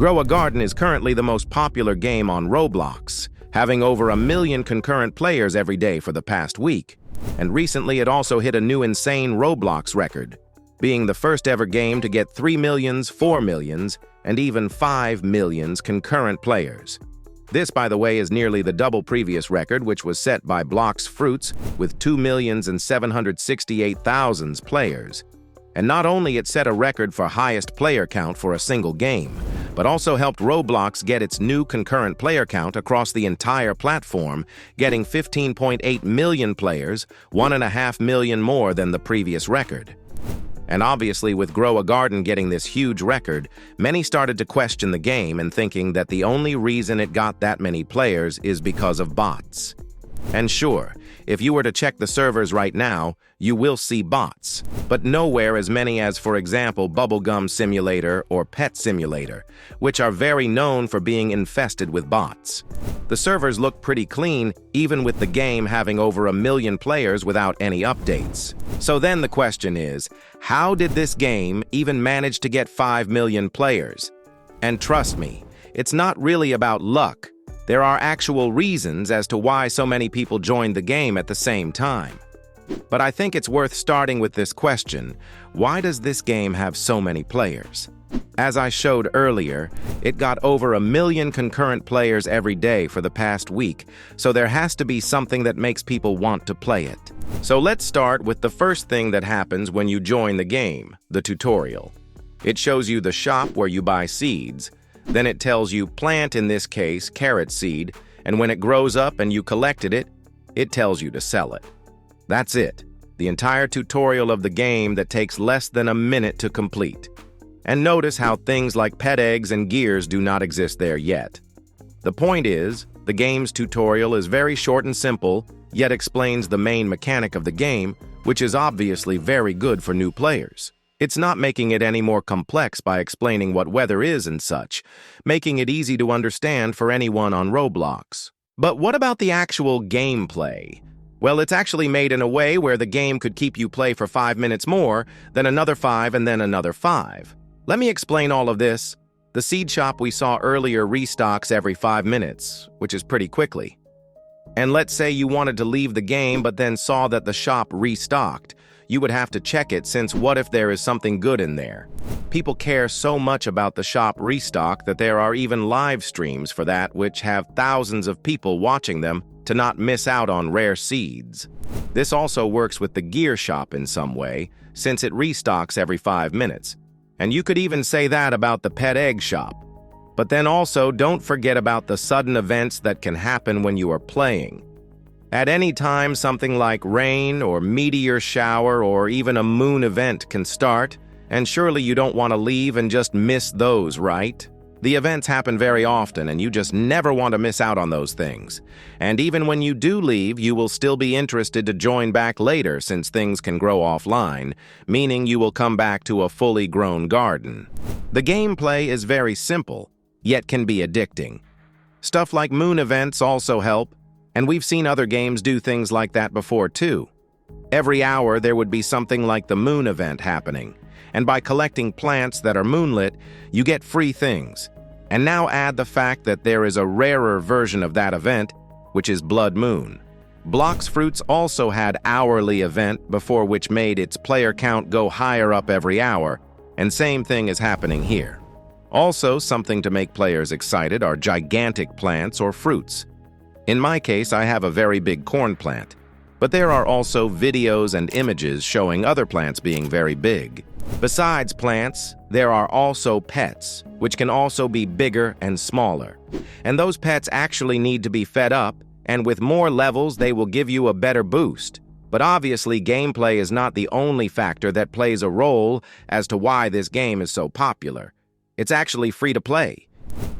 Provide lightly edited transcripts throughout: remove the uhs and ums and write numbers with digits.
Grow a Garden is currently the most popular game on Roblox, having over 1 million concurrent players every day for the past week. And recently it also hit a new insane Roblox record, being the first ever game to get 3 millions, 4 millions, and even 5 millions concurrent players. This, by the way, is nearly the double previous record, which was set by Blox Fruits with 2,768,000 players. And not only it set a record for highest player count for a single game, but also helped Roblox get its new concurrent player count across the entire platform, getting 15.8 million players, 1.5 million more than the previous record. And obviously, with Grow a Garden getting this huge record, many started to question the game and thinking that the only reason it got that many players is because of bots. And sure, if you were to check the servers right now, you will see bots, but nowhere as many as, for example, Bubblegum Simulator or Pet Simulator, which are very known for being infested with bots. The servers look pretty clean, even with the game having over 1 million players without any updates. So then the question is, how did this game even manage to get 5 million players? And trust me, it's not really about luck. There are actual reasons as to why so many people joined the game at the same time. But I think it's worth starting with this question: why does this game have so many players? As I showed earlier, it got over 1 million concurrent players every day for the past week, so there has to be something that makes people want to play it. So let's start with the first thing that happens when you join the game, the tutorial. It shows you the shop where you buy seeds. Then it tells you plant, in this case, carrot seed, and when it grows up and you collected it, it tells you to sell it. That's it. The entire tutorial of the game that takes less than a minute to complete. And notice how things like pet eggs and gears do not exist there yet. The point is, the game's tutorial is very short and simple, yet explains the main mechanic of the game, which is obviously very good for new players. It's not making it any more complex by explaining what weather is and such, making it easy to understand for anyone on Roblox. But what about the actual gameplay? Well, it's actually made in a way where the game could keep you play for 5 minutes more, then another 5, and then another 5. Let me explain all of this. The seed shop we saw earlier restocks every 5 minutes, which is pretty quickly. And let's say you wanted to leave the game but then saw that the shop restocked. You would have to check it, since what if there is something good in there? People care so much about the shop restock that there are even live streams for that, which have thousands of people watching them to not miss out on rare seeds. This also works with the gear shop in some way, since it restocks every 5 minutes. And you could even say that about the pet egg shop. But then also don't forget about the sudden events that can happen when you are playing. At any time, something like rain or meteor shower or even a moon event can start, and surely you don't want to leave and just miss those, right? The events happen very often, and you just never want to miss out on those things. And even when you do leave, you will still be interested to join back later, since things can grow offline, meaning you will come back to a fully grown garden. The gameplay is very simple, yet can be addicting. Stuff like moon events also help, and we've seen other games do things like that before too. Every hour there would be something like the moon event happening, and by collecting plants that are moonlit, you get free things. And now add the fact that there is a rarer version of that event, which is Blood Moon. Blox Fruits also had hourly event before, which made its player count go higher up every hour, and same thing is happening here. Also, something to make players excited are gigantic plants or fruits. In my case, I have a very big corn plant, but there are also videos and images showing other plants being very big. Besides plants, there are also pets, which can also be bigger and smaller. And those pets actually need to be fed up, and with more levels, they will give you a better boost. But obviously, gameplay is not the only factor that plays a role as to why this game is so popular. It's actually free to play.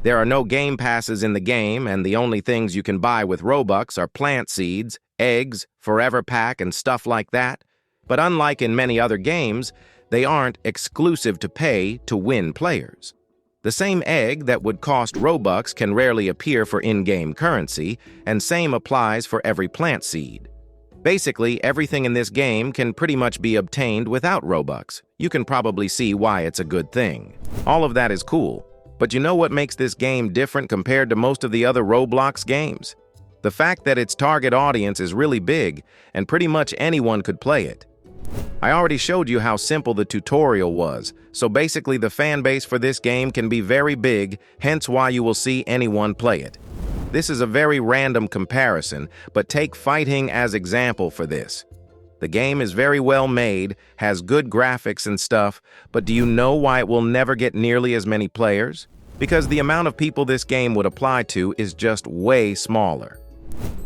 There are no game passes in the game, and the only things you can buy with Robux are plant seeds, eggs, forever pack, and stuff like that. But unlike in many other games, they aren't exclusive to pay to win players. The same egg that would cost Robux can rarely appear for in-game currency, and same applies for every plant seed. Basically, everything in this game can pretty much be obtained without Robux. You can probably see why it's a good thing. All of that is cool. But you know what makes this game different compared to most of the other Roblox games? The fact that its target audience is really big, and pretty much anyone could play it. I already showed you how simple the tutorial was, so basically the fan base for this game can be very big, hence why you will see anyone play it. This is a very random comparison, but take fighting as example for this. The game is very well made, has good graphics and stuff, but do you know why it will never get nearly as many players? Because the amount of people this game would apply to is just way smaller.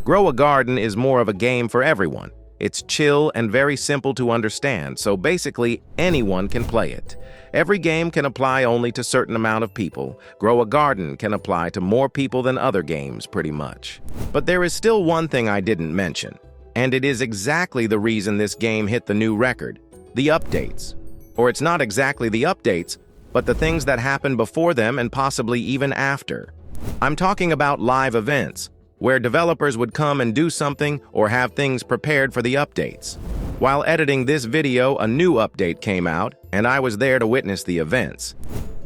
Grow a Garden is more of a game for everyone. It's chill and very simple to understand, so basically anyone can play it. Every game can apply only to a certain amount of people. Grow a Garden can apply to more people than other games, pretty much. But there is still one thing I didn't mention, and it is exactly the reason this game hit the new record: the updates. Or it's not exactly the updates, but the things that happen before them and possibly even after. I'm talking about live events, where developers would come and do something or have things prepared for the updates. While editing this video, a new update came out, and I was there to witness the events.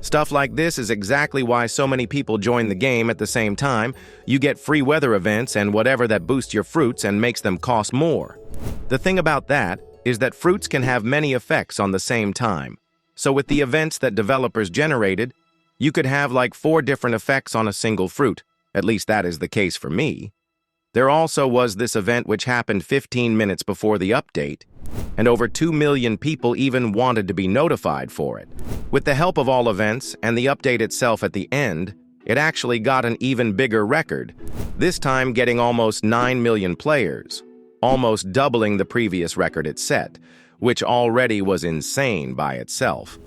Stuff like this is exactly why so many people join the game at the same time. You get free weather events and whatever that boosts your fruits and makes them cost more. The thing about that is that fruits can have many effects on the same time. So with the events that developers generated, you could have like 4 different effects on a single fruit. At least that is the case for me. There also was this event which happened 15 minutes before the update, and over 2 million people even wanted to be notified for it. With the help of all events and the update itself at the end, it actually got an even bigger record, this time getting almost 9 million players, almost doubling the previous record it set, which already was insane by itself.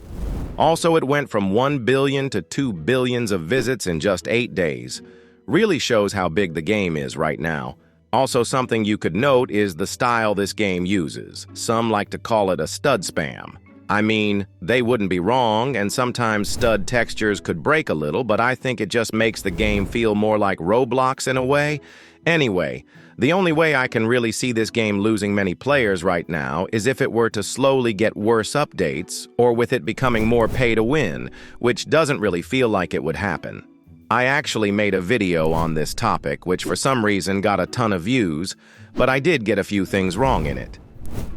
Also, it went from 1 billion to 2 billions of visits in just 8 days. Really shows how big the game is right now. Also, something you could note is the style this game uses. Some like to call it a stud spam. I mean, they wouldn't be wrong, and sometimes stud textures could break a little, but I think it just makes the game feel more like Roblox in a way. Anyway, the only way I can really see this game losing many players right now is if it were to slowly get worse updates, or with it becoming more pay to win, which doesn't really feel like it would happen. I actually made a video on this topic, which for some reason got a ton of views, but I did get a few things wrong in it.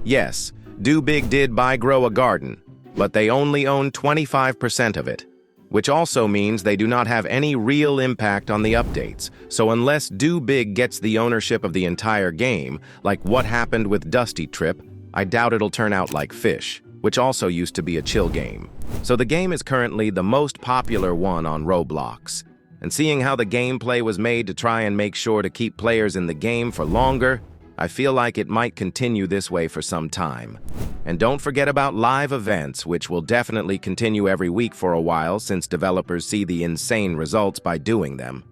Yes, DoBig did buy Grow a Garden, but they only own 25% of it, which also means they do not have any real impact on the updates. So unless DoBig gets the ownership of the entire game, like what happened with Dusty Trip, I doubt it'll turn out like Fish, which also used to be a chill game. So the game is currently the most popular one on Roblox. And seeing how the gameplay was made to try and make sure to keep players in the game for longer, I feel like it might continue this way for some time. And don't forget about live events, which will definitely continue every week for a while since developers see the insane results by doing them.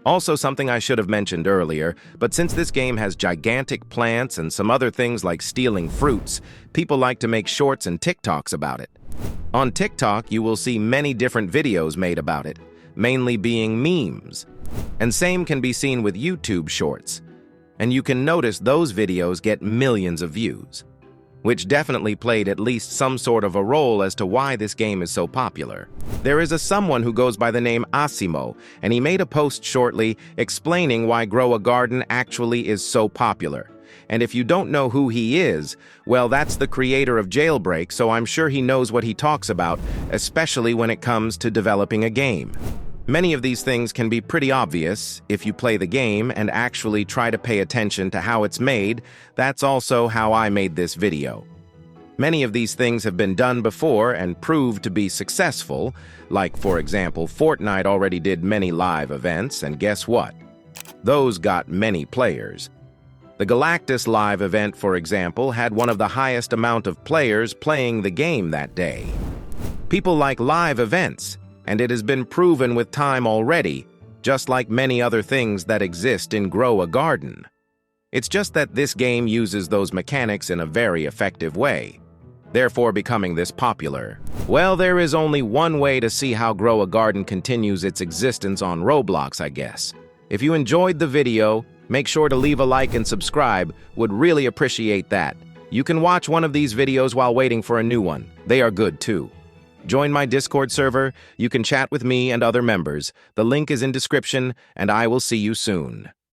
Also, something I should have mentioned earlier, but since this game has gigantic plants and some other things like stealing fruits, people like to make shorts and TikToks about it. On TikTok, you will see many different videos made about it, mainly being memes. And same can be seen with YouTube Shorts. And you can notice those videos get millions of views, which definitely played at least some sort of a role as to why this game is so popular. There is someone who goes by the name Asimo, and he made a post shortly explaining why Grow a Garden actually is so popular. And if you don't know who he is, well, that's the creator of Jailbreak, so I'm sure he knows what he talks about, especially when it comes to developing a game. Many of these things can be pretty obvious if you play the game and actually try to pay attention to how it's made. That's also how I made this video. Many of these things have been done before and proved to be successful, like, for example, Fortnite already did many live events, and guess what? Those got many players. The Galactus live event, for example, had one of the highest amount of players playing the game that day. People like live events, and it has been proven with time already, just like many other things that exist in Grow a Garden. It's just that this game uses those mechanics in a very effective way, therefore becoming this popular. Well, there is only one way to see how Grow a Garden continues its existence on Roblox, I guess. If you enjoyed the video, make sure to leave a like and subscribe. Would really appreciate that. You can watch one of these videos while waiting for a new one. They are good too. Join my Discord server. You can chat with me and other members. The link is in description, and I will see you soon.